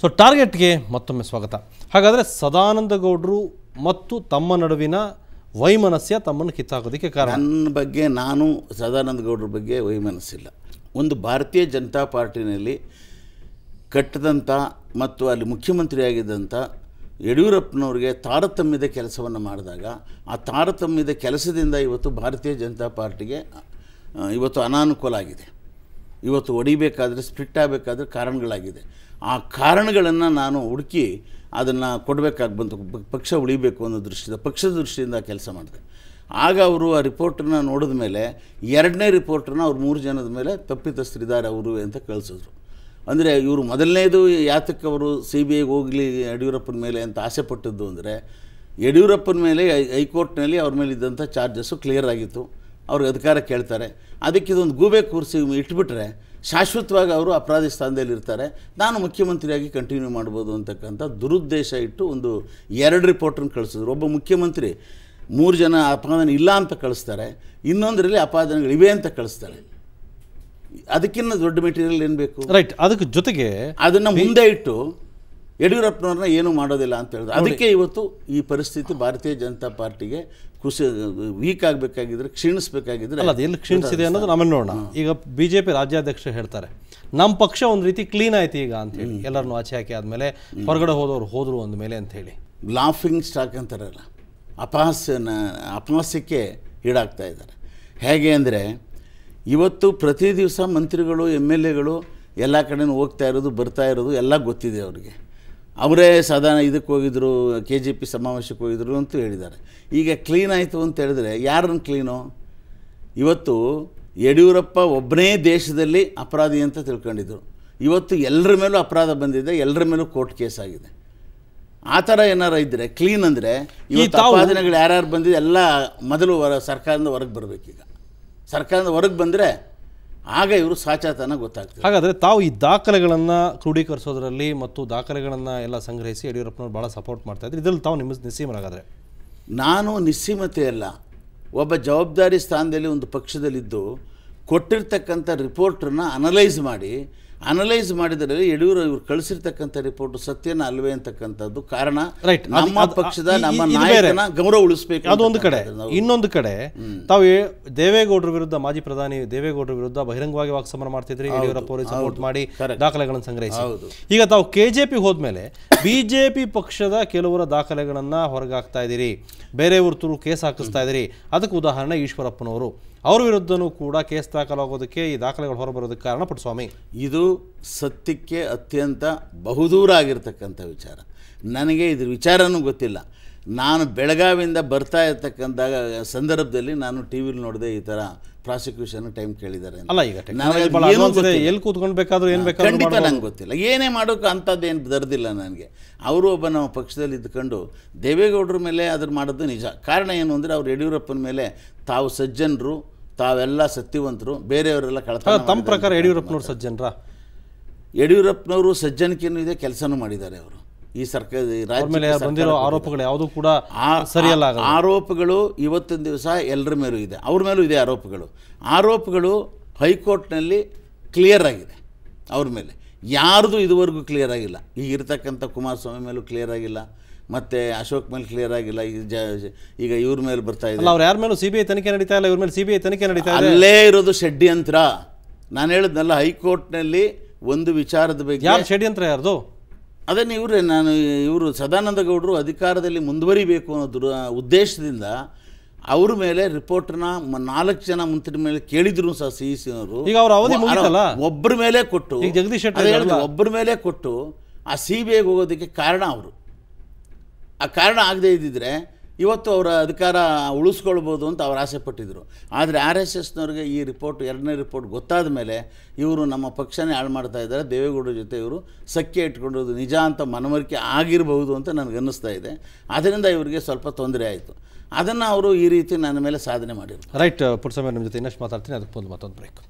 So ಟಾರ್ಗೆಟ್ಗೆ ಮತ್ತೊಮ್ಮೆ ಸ್ವಾಗತ. ಹಾಗಾದರೆ ಸದಾನಂದ ಗೌಡರು ಮತ್ತು ತಮ್ಮ ನಡುವಿನ ವೈಮನಸ್ಯ ತಮ್ಮನ್ನು ಕಿತ್ತಾಕೋದಕ್ಕೆ ಕಾರಣ? ನನ್ನ ಬಗ್ಗೆ ನಾನು ಸದಾನಂದ ಗೌಡರ ಬಗ್ಗೆ ವೈಮನಸ್ಸಿಲ್ಲ. ಒಂದು ಭಾರತೀಯ ಜನತಾ ಪಾರ್ಟಿನಲ್ಲಿ ಕಟ್ಟಿದಂಥ ಮತ್ತು ಅಲ್ಲಿ ಮುಖ್ಯಮಂತ್ರಿಯಾಗಿದ್ದಂಥ ಯಡಿಯೂರಪ್ಪನವ್ರಿಗೆ ತಾರತಮ್ಯದ ಕೆಲಸವನ್ನು ಮಾಡಿದಾಗ ಆ ತಾರತಮ್ಯದ ಕೆಲಸದಿಂದ ಇವತ್ತು ಭಾರತೀಯ ಜನತಾ ಪಾರ್ಟಿಗೆ ಇವತ್ತು ಅನಾನುಕೂಲ ಆಗಿದೆ. ಇವತ್ತು ಹೊಡಿಬೇಕಾದ್ರೆ ಸ್ಪ್ಲಿಟ್ ಆಗಬೇಕಾದ್ರೆ ಕಾರಣಗಳಾಗಿದೆ. ಆ ಕಾರಣಗಳನ್ನು ನಾನು ಹುಡುಕಿ ಅದನ್ನು ಕೊಡಬೇಕಾಗಿ ಬಂತು. ಪಕ್ಷ ಉಳಿಬೇಕು ಅನ್ನೋ ದೃಷ್ಟಿಯಿಂದ, ಪಕ್ಷದ ದೃಷ್ಟಿಯಿಂದ ಕೆಲಸ ಮಾಡಿದೆ. ಆಗ ಅವರು ಆ ರಿಪೋರ್ಟನ್ನು ನೋಡಿದ ಮೇಲೆ ಎರಡನೇ ರಿಪೋರ್ಟನ್ನು ಅವ್ರು 3 ಜನದ ಮೇಲೆ ತಪ್ಪಿತಸ್ಥರಿದ್ದಾರೆ ಅವರು ಅಂತ ಕಳಿಸಿದ್ರು. ಅಂದರೆ ಇವರು ಮೊದಲನೇದು ಯಾತಕ್ಕೆ ಅವರು CBIಗೆ ಹೋಗಲಿ ಯಡಿಯೂರಪ್ಪನ ಮೇಲೆ ಅಂತ ಆಸೆ ಪಟ್ಟದ್ದು ಅಂದರೆ, ಯಡಿಯೂರಪ್ಪನ ಮೇಲೆ ಹೈಕೋರ್ಟ್ನಲ್ಲಿ ಅವ್ರ ಮೇಲೆ ಇದ್ದಂಥ ಚಾರ್ಜಸ್ಸು ಕ್ಲಿಯರ್ ಆಗಿತ್ತು. ಅವ್ರಿಗೆ ಅಧಿಕಾರ ಕೇಳ್ತಾರೆ. ಅದಕ್ಕೆ ಇದೊಂದು ಗೂಬೆ ಕೂರಿಸಿ ಇಟ್ಬಿಟ್ರೆ ಶಾಶ್ವತವಾಗಿ ಅವರು ಅಪರಾಧಿ ಸ್ಥಾನದಲ್ಲಿ ಇರ್ತಾರೆ, ನಾನು ಮುಖ್ಯಮಂತ್ರಿಯಾಗಿ ಕಂಟಿನ್ಯೂ ಮಾಡ್ಬೋದು ಅಂತಕ್ಕಂಥ ದುರುದ್ದೇಶ ಇಟ್ಟು ಒಂದು 2 ರಿಪೋರ್ಟನ್ನು ಕಳಿಸಿದ್ರು. ಒಬ್ಬ ಮುಖ್ಯಮಂತ್ರಿ 3 ಜನ ಅಪಾದನೆ ಇಲ್ಲ ಅಂತ ಕಳಿಸ್ತಾರೆ, ಇನ್ನೊಂದರಲ್ಲಿ ಅಪಾದನೆಗಳಿವೆ ಅಂತ ಕಳಿಸ್ತಾರೆ. ಅದಕ್ಕಿಂತ ದೊಡ್ಡ ಮೆಟೀರಿಯಲ್ ಏನು ಬೇಕು? ರೈಟ್. ಅದಕ್ಕೆ ಜೊತೆಗೆ ಅದನ್ನು ಮುಂದೆ ಇಟ್ಟು ಯಡಿಯೂರಪ್ಪನವ್ರನ್ನ ಏನೂ ಮಾಡೋದಿಲ್ಲ ಅಂತ ಹೇಳಿದ್ರು. ಅದಕ್ಕೆ ಇವತ್ತು ಈ ಪರಿಸ್ಥಿತಿ ಭಾರತೀಯ ಜನತಾ ಪಾರ್ಟಿಗೆ ವೀಕ್ ಆಗಬೇಕಾಗಿದ್ರೆ, ಕ್ಷೀಣಿಸಬೇಕಾಗಿದ್ರೆ ಅಲ್ಲ, ಅದು ಎಲ್ಲಿ ಕ್ಷೀಣಿಸಿದೆ ಅನ್ನೋದು ನಮ್ಮನ್ನು ನೋಡೋಣ. ಈಗ BJP ರಾಜ್ಯಾಧ್ಯಕ್ಷರು ಹೇಳ್ತಾರೆ, ನಮ್ಮ ಪಕ್ಷ ಒಂದು ರೀತಿ ಕ್ಲೀನ್ ಆಯ್ತು ಈಗ ಅಂತೇಳಿ, ಎಲ್ಲರನ್ನೂ ಆಚೆ ಹಾಕಿ ಆದಮೇಲೆ ಹೊರಗಡೆ ಹೋದರು ಅಂದಮೇಲೆ ಅಂಥೇಳಿ ಲಾಫಿಂಗ್ ಸ್ಟಾಕ್ ಅಂತಾರಲ್ಲ, ಅಪಹಾಸ್ಯಕ್ಕೆ ಈಡಾಗ್ತಾ ಇದ್ದಾರೆ. ಹೇಗೆ ಅಂದರೆ, ಇವತ್ತು ಪ್ರತಿ ದಿವಸ ಮಂತ್ರಿಗಳು MLAಗಳು ಎಲ್ಲ ಕಡೆನೂ ಹೋಗ್ತಾ ಇರೋದು ಬರ್ತಾ ಇರೋದು ಎಲ್ಲ ಗೊತ್ತಿದೆ ಅವರಿಗೆ. ಅವರೇ ಇದಕ್ಕೆ ಹೋಗಿದ್ರು, KJP ಸಮಾವೇಶಕ್ಕೆ ಹೋಗಿದ್ರು ಅಂತ ಹೇಳಿದ್ದಾರೆ. ಈಗ ಕ್ಲೀನ್ ಆಯಿತು ಅಂತ ಹೇಳಿದ್ರೆ ಯಾರನ್ನು ಕ್ಲೀನು? ಇವತ್ತು ಯಡಿಯೂರಪ್ಪ ಒಬ್ಬನೇ ದೇಶದಲ್ಲಿ ಅಪರಾಧಿ ಅಂತ ತಿಳ್ಕೊಂಡಿದ್ರು. ಇವತ್ತು ಎಲ್ಲರ ಮೇಲೂ ಅಪರಾಧ ಬಂದಿದೆ, ಎಲ್ಲರ ಮೇಲೂ ಕೋರ್ಟ್ ಕೇಸ್ ಆಗಿದೆ. ಆ ಥರ ಏನಾರು ಇದ್ದರೆ ಕ್ಲೀನ್ ಅಂದರೆ ಇವತ್ತು ಅಪಾದನೆಗಳು ಯಾರ್ಯಾರು ಬಂದಿದೆ ಎಲ್ಲ ಮೊದಲು ಸರ್ಕಾರದಿಂದ ಹೊರಗೆ ಬರಬೇಕೀಗ. ಸರ್ಕಾರದಿಂದ ಹೊರಗೆ ಬಂದರೆ ಆಗ ಇವರು ಸಾಚಾತನ ಗೊತ್ತಾಗ್ತದೆ. ಹಾಗಾದರೆ ತಾವು ಈ ದಾಖಲೆಗಳನ್ನು ಕ್ರೋಢೀಕರಿಸೋದ್ರಲ್ಲಿ ಮತ್ತು ದಾಖಲೆಗಳನ್ನು ಎಲ್ಲ ಸಂಗ್ರಹಿಸಿ ಯಡಿಯೂರಪ್ಪನವ್ರು ಭಾಳ ಸಪೋರ್ಟ್ ಮಾಡ್ತಾಯಿದ್ರು. ಇದರಲ್ಲಿ ತಾವು ನಿಮ್ಮ ನಿಸ್ಸೀಮರಾಗಾದರೆ? ನಾನು ನಿಸ್ಸೀಮತೆ ಅಲ್ಲ, ಒಬ್ಬ ಜವಾಬ್ದಾರಿ ಸ್ಥಾನದಲ್ಲಿ ಒಂದು ಪಕ್ಷದಲ್ಲಿದ್ದು ಕೊಟ್ಟಿರ್ತಕ್ಕಂಥ ರಿಪೋರ್ಟನ್ನು ಅನಲೈಸ್ ಮಾಡಿದರೆ ಇವರು ಕಳಿಸಿರ್ತಕ್ಕಂಥ ರಿಪೋರ್ಟ್ ಸತ್ಯನ ಅಲ್ವೇ ಅಂತಕ್ಕಂಥದ್ದು ಕಾರಣ. ನಮ್ಮ ಪಕ್ಷದ ನಮ್ಮ ನಾಯಕನ ಗೌರವ ಉಳಿಸಬೇಕು. ಅದೊಂದು ಕಡೆ. ಇನ್ನೊಂದು ಕಡೆ ತಾವು ದೇವೇಗೌಡರ ವಿರುದ್ಧ, ಮಾಜಿ ಪ್ರಧಾನಿ ದೇವೇಗೌಡರ ವಿರುದ್ಧ ಬಹಿರಂಗವಾಗಿ ವಾಕ್ಸಮರ ಮಾಡ್ತಿದ್ರಿ, ಯಡಿಯೂರಪ್ಪ ಅವರಿಗೆ ಸಪೋರ್ಟ್ ಮಾಡಿ ದಾಖಲೆಗಳನ್ನು ಸಂಗ್ರಹಿಸಿ. ಈಗ ತಾವು KJP ಹೋದ್ಮೇಲೆ BJP ಪಕ್ಷದ ಕೆಲವರ ದಾಖಲೆಗಳನ್ನು ಹೊರಗಾಕ್ತಾ ಇದ್ದೀರಿ, ಬೇರೆಯವ್ರ ತುರು ಕೇಸ್ ಹಾಕಿಸ್ತಾ ಇದ್ದೀರಿ. ಅದಕ್ಕೆ ಉದಾಹರಣೆ ಈಶ್ವರಪ್ಪನವರು. ಅವ್ರ ವಿರುದ್ಧನೂ ಕೂಡ ಕೇಸ್ ದಾಖಲಾಗೋದಕ್ಕೆ ಈ ದಾಖಲೆಗಳು ಹೊರಬರೋದಕ್ಕೆ ಕಾರಣ ಪುಟ್ಟಸ್ವಾಮಿ. ಇದು ಸತ್ಯಕ್ಕೆ ಅತ್ಯಂತ ಬಹುದೂರ ಆಗಿರ್ತಕ್ಕಂಥ ವಿಚಾರ. ನನಗೆ ಇದ್ರ ವಿಚಾರನೂ ಗೊತ್ತಿಲ್ಲ. ನಾನು ಬೆಳಗಾವಿಯಿಂದ ಬರ್ತಾ ಇರ್ತಕ್ಕಂಥ ಸಂದರ್ಭದಲ್ಲಿ ನಾನು TV ನೋಡಿದೆ, ಈ ಥರ ಪ್ರಾಸಿಕ್ಯೂಷನ್ ಟೈಮ್ ಕೇಳಿದ್ದಾರೆ. ಅಲ್ಲ, ಈಗ ಎಲ್ಲಿ ಕೂತ್ಕೊಂಡು ಬೇಕಾದ್ರೂ ಏನು ಬೇಕಾದ್ರೂ ಖಂಡಿತ ನಂಗೆ ಗೊತ್ತಿಲ್ಲ, ಏನೇ ಮಾಡೋಕೆ ಅಂಥದ್ದೇನು ದರ್ದಿಲ್ಲ ನನಗೆ. ಅವರು ಒಬ್ಬ ನಮ್ಮ ಪಕ್ಷದಲ್ಲಿ ಇದ್ಕೊಂಡು ದೇವೇಗೌಡರ ಮೇಲೆ ಅದ್ರ ಮಾಡೋದು ನಿಜ. ಕಾರಣ ಏನು ಅಂದರೆ, ಅವ್ರು ಯಡಿಯೂರಪ್ಪನ ಮೇಲೆ ತಾವು ಸಜ್ಜನರು, ತಾವೆಲ್ಲ ಸತ್ಯವಂತರು, ಬೇರೆಯವರೆಲ್ಲ ಕಳ್ತ. ತಮ್ಮ ಪ್ರಕಾರ ಯಡಿಯೂರಪ್ಪನವ್ರು ಸಜ್ಜನರ? ಯಡಿಯೂರಪ್ಪನವರು ಸಜ್ಜನಿಕೆಯೂ ಇದೆ, ಕೆಲಸನೂ ಮಾಡಿದ್ದಾರೆ. ಅವರು ಈ ಬಂದಿರೋ ಆರೋಪಗಳು ಯಾವುದೂ ಕೂಡ ಸರಿಯಲ್ಲ. ಆರೋಪಗಳು ಇವತ್ತಿನ ದಿವಸ ಎಲ್ಲರ ಮೇಲೂ ಇದೆ, ಅವ್ರ ಮೇಲೂ ಇದೆ ಆರೋಪಗಳು ಹೈಕೋರ್ಟ್ನಲ್ಲಿ ಕ್ಲಿಯರ್ ಆಗಿದೆ. ಅವ್ರ ಮೇಲೆ ಯಾರ್ದು ಇದುವರೆಗೂ ಕ್ಲಿಯರ್ ಆಗಿಲ್ಲ. ಈಗ ಇರ್ತಕ್ಕಂಥ ಕುಮಾರಸ್ವಾಮಿ ಮೇಲೂ ಕ್ಲಿಯರ್ ಆಗಿಲ್ಲ, ಮತ್ತು ಅಶೋಕ್ ಮೇಲೆ ಕ್ಲಿಯರ್ ಆಗಿಲ್ಲ. ಈಗ ಇವ್ರ ಮೇಲೆ ಬರ್ತಾ ಇದೆ. ಅವ್ರು ಯಾರ ಮೇಲೂ CBI ತನಿಖೆ ನಡೀತಾ ಇಲ್ಲ, ಇವ್ರ ಮೇಲೆ CBI ತನಿಖೆ ನಡೀತಾ ಇದೆ. ಅಲ್ಲೇ ಇರೋದು ಷಡ್ಯಂತ್ರ. ನಾನು ಹೇಳಿದ್ನಲ್ಲ, ಹೈಕೋರ್ಟ್ನಲ್ಲಿ ಒಂದು ವಿಚಾರದ ಬಗ್ಗೆ. ಯಾರು ಷಡ್ಯಂತ್ರ? ಯಾರ್ದು? ಅದನ್ನು ಇವರು ಸದಾನಂದ ಗೌಡರು ಅಧಿಕಾರದಲ್ಲಿ ಮುಂದುವರಿಬೇಕು ಅನ್ನೋ ಉದ್ದೇಶದಿಂದ ಅವ್ರ ಮೇಲೆ ರಿಪೋರ್ಟ್ನ 4 ಜನ ಮಂತ್ರಿ ಮೇಲೆ ಕೇಳಿದ್ರು ಸಹ CECನವರು. ಈಗ ಅವ್ರ ಅವಧಿ ಮುಗಿತಲ್ಲ, ಒಬ್ಬರ ಮೇಲೆ ಕೊಟ್ಟು, ಜಗದೀಶ್ ಶೆಟ್ಟರ್ ಒಬ್ಬರ ಮೇಲೆ ಕೊಟ್ಟು ಆ CBIಗೆ ಹೋಗೋದಕ್ಕೆ ಕಾರಣ ಅವರು. ಆ ಕಾರಣ ಆಗದೇ ಇದ್ದಿದ್ರೆ ಇವತ್ತು ಅವರ ಅಧಿಕಾರ ಉಳಿಸ್ಕೊಳ್ಬೋದು ಅಂತ ಅವ್ರು ಆಸೆ ಪಟ್ಟಿದ್ರು. ಆದರೆ RSSನವ್ರಿಗೆ ಈ ರಿಪೋರ್ಟ್, 2ನೇ ರಿಪೋರ್ಟ್ ಗೊತ್ತಾದ ಮೇಲೆ ಇವರು ನಮ್ಮ ಪಕ್ಷನೇ ಹಾಳು ಮಾಡ್ತಾ ಇದ್ದಾರೆ, ದೇವೇಗೌಡರ ಜೊತೆ ಇವರು ಸಖ್ಯ ಇಟ್ಕೊಂಡಿರೋದು ನಿಜ ಅಂತ ಮನವರಿಕೆ ಆಗಿರಬಹುದು ಅಂತ ನನಗನ್ನಿಸ್ತಾ ಇದೆ. ಅದರಿಂದ ಇವರಿಗೆ ಸ್ವಲ್ಪ ತೊಂದರೆ ಆಯಿತು. ಅದನ್ನು ಅವರು ಈ ರೀತಿ ನನ್ನ ಮೇಲೆ ಸಾಧನೆ ಮಾಡಿದರು. ರೈಟ್. ಪುಟ್ಟಸ್ವಾಮಿ, ನಿಮ್ಮ ಜೊತೆ ಇನ್ನಷ್ಟು ಮಾತಾಡ್ತೀನಿ. ಅದಕ್ಕೆ ಮತ್ತೊಂದು ಬ್ರೇಕ್.